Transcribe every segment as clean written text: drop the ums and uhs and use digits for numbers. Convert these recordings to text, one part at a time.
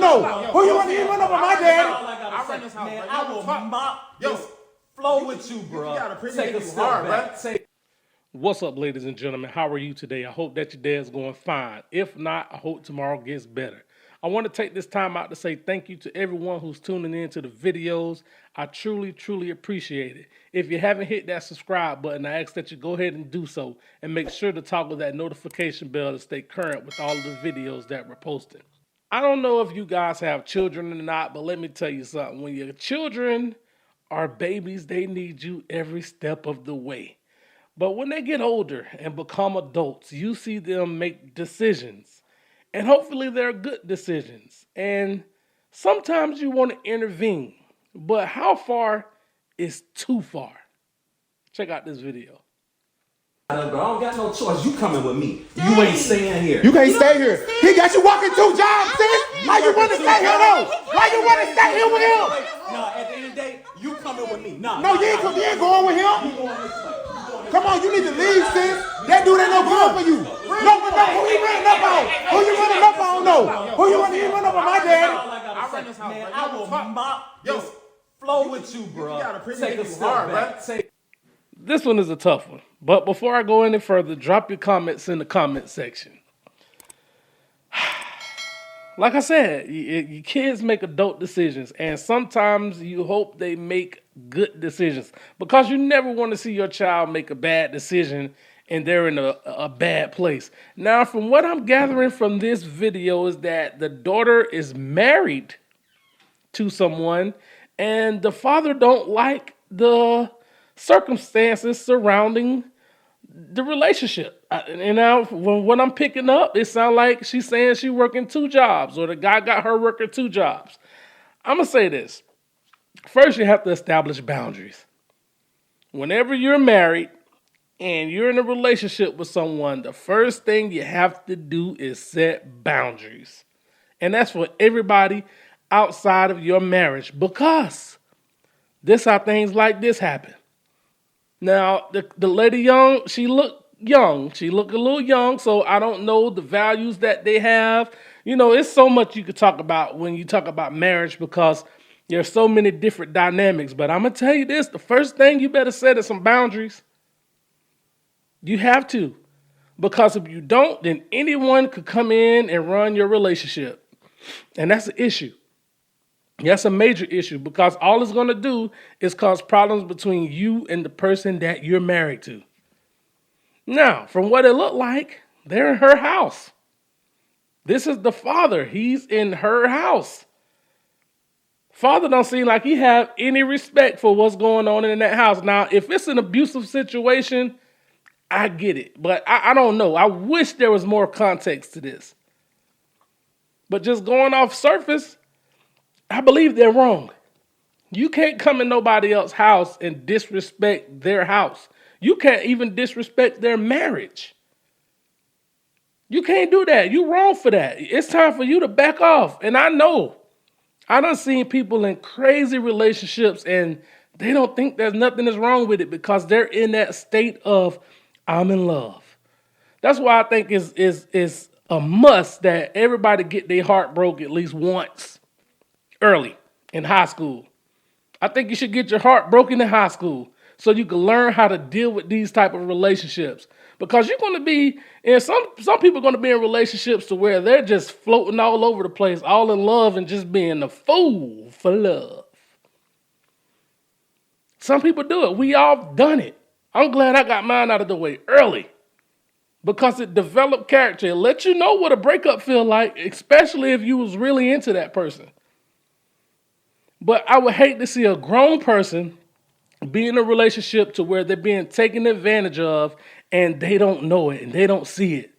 don't know. Who you want to run over my daddy? I run this house, man. I will mop this flow with you, bro. You gotta appreciate you hard, bro. What's up, ladies and gentlemen? How are you today? I hope that your day is going fine. If not, I hope tomorrow gets better. I want to take this time out to say thank you to everyone who's tuning in to the videos. I truly, truly appreciate it. If you haven't hit that subscribe button, I ask that you go ahead and do so and make sure to toggle that notification bell to stay current with all of the videos that we're posting. I don't know if you guys have children or not, but let me tell you something. When your children are babies, they need you every step of the way. But when they get older and become adults, you see them make decisions. And hopefully they're good decisions. And sometimes you want to intervene. But how far is too far? Check out this video. But I don't got no choice. You coming with me. You ain't staying here. You can't stay here. He got you walking 2 jobs, sis. Why you want to stay here, though? Why you want to stay here with him? No, at the end of the day, you coming with me. No, No, you ain't going with him. Come on, you need to leave, sis. That dude ain't no good for you. No, who you running up on? Who you running up on, though? Who you running up on my daddy? I run this house, man. I will mop this flow with you, bro. You gotta appreciate you hard, bro. This one is a tough one. But before I go any further, drop your comments in the comment section. Like I said, your kids make adult decisions, and sometimes you hope they make good decisions because you never want to see your child make a bad decision and they're in a bad place. Now, from what I'm gathering from this video is that the daughter is married to someone and the father don't like the circumstances surrounding the relationship. And now when I'm picking up, it sounds like she's saying she's working 2 jobs or the guy got her working 2 jobs. I'm going to say this. First, you have to establish boundaries. Whenever you're married and you're in a relationship with someone, the first thing you have to do is set boundaries. And that's for everybody outside of your marriage because this how things like this happen. Now, the lady young, she looked young. She looked a little young, so I don't know the values that they have. You know, it's so much you could talk about when you talk about marriage because there's so many different dynamics. But I'm going to tell you this, the first thing you better set is some boundaries. You have to. Because if you don't, then anyone could come in and run your relationship. And that's an issue. That's a major issue because all it's going to do is cause problems between you and the person that you're married to. Now, from what it looked like, they're in her house. This is the father. He's in her house. Father don't seem like he have any respect for what's going on in that house. Now, if it's an abusive situation, I get it. But I don't know. I wish there was more context to this. But just going off surface, I believe they're wrong. You can't come in nobody else's house and disrespect their house. You can't even disrespect their marriage. You can't do that. You're wrong for that. It's time for you to back off. And I know. I done seen people in crazy relationships and they don't think there's nothing is wrong with it because they're in that state of, I'm in love. That's why I think it's a must that everybody get their heart broke at least once. Early in high school. I think you should get your heart broken in high school so you can learn how to deal with these type of relationships. Because you're going to be, and some people are going to be in relationships to where they're just floating all over the place, all in love and just being a fool for love. Some people do it. We all done it. I'm glad I got mine out of the way early because it developed character. It let you know what a breakup feel like, especially if you was really into that person. But I would hate to see a grown person be in a relationship to where they're being taken advantage of and they don't know it and they don't see it.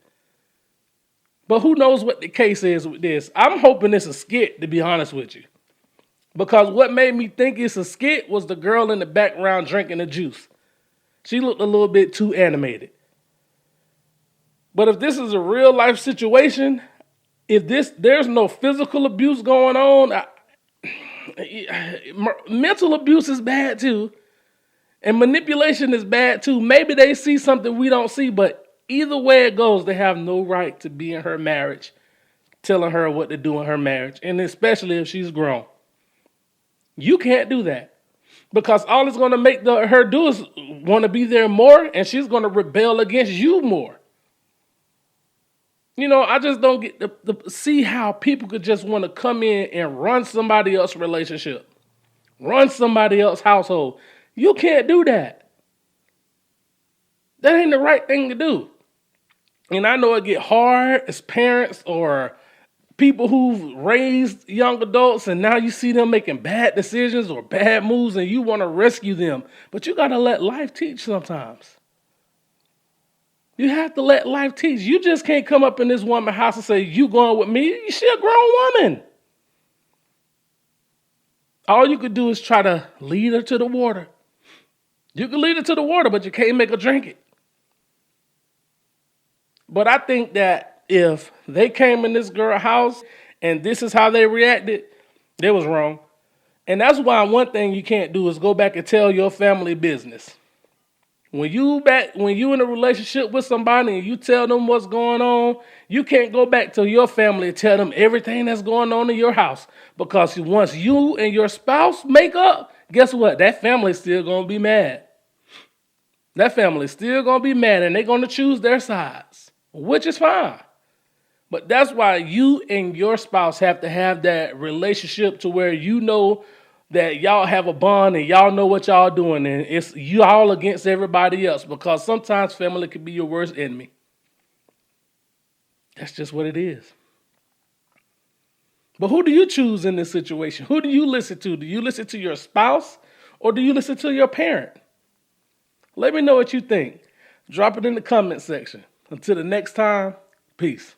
But who knows what the case is with this? I'm hoping it's a skit, to be honest with you. Because what made me think it's a skit was the girl in the background drinking the juice. She looked a little bit too animated. But if this is a real life situation, if there's no physical abuse going on, mental abuse is bad too. And manipulation is bad too. Maybe they see something we don't see, but either way it goes, they have no right to be in her marriage telling her what to do in her marriage, and especially if she's grown. You can't do that because all it's going to make her do is want to be there more, and she's going to rebel against you more. You know, I just don't get to see how people could just want to come in and run somebody else's relationship, run somebody else's household. You can't do that. That ain't the right thing to do. And I know it get hard as parents or people who've raised young adults and now you see them making bad decisions or bad moves and you want to rescue them. But you got to let life teach sometimes. You have to let life teach. You just can't come up in this woman's house and say, you going with me? She's a grown woman. All you could do is try to lead her to the water. You can lead her to the water, but you can't make her drink it. But I think that if they came in this girl's house and this is how they reacted, they was wrong. And that's why one thing you can't do is go back and tell your family business. When you in a relationship with somebody and you tell them what's going on, you can't go back to your family and tell them everything that's going on in your house. Because once you and your spouse make up, guess what? That family's still going to be mad. That family's still going to be mad and they're going to choose their sides, which is fine. But that's why you and your spouse have to have that relationship to where you know that y'all have a bond and y'all know what y'all doing, and it's you all against everybody else, because sometimes family can be your worst enemy. That's just what it is. But who do you choose in this situation? Who do you listen to? Do you listen to your spouse or do you listen to your parent? Let me know what you think. Drop it in the comment section. Until the next time, peace.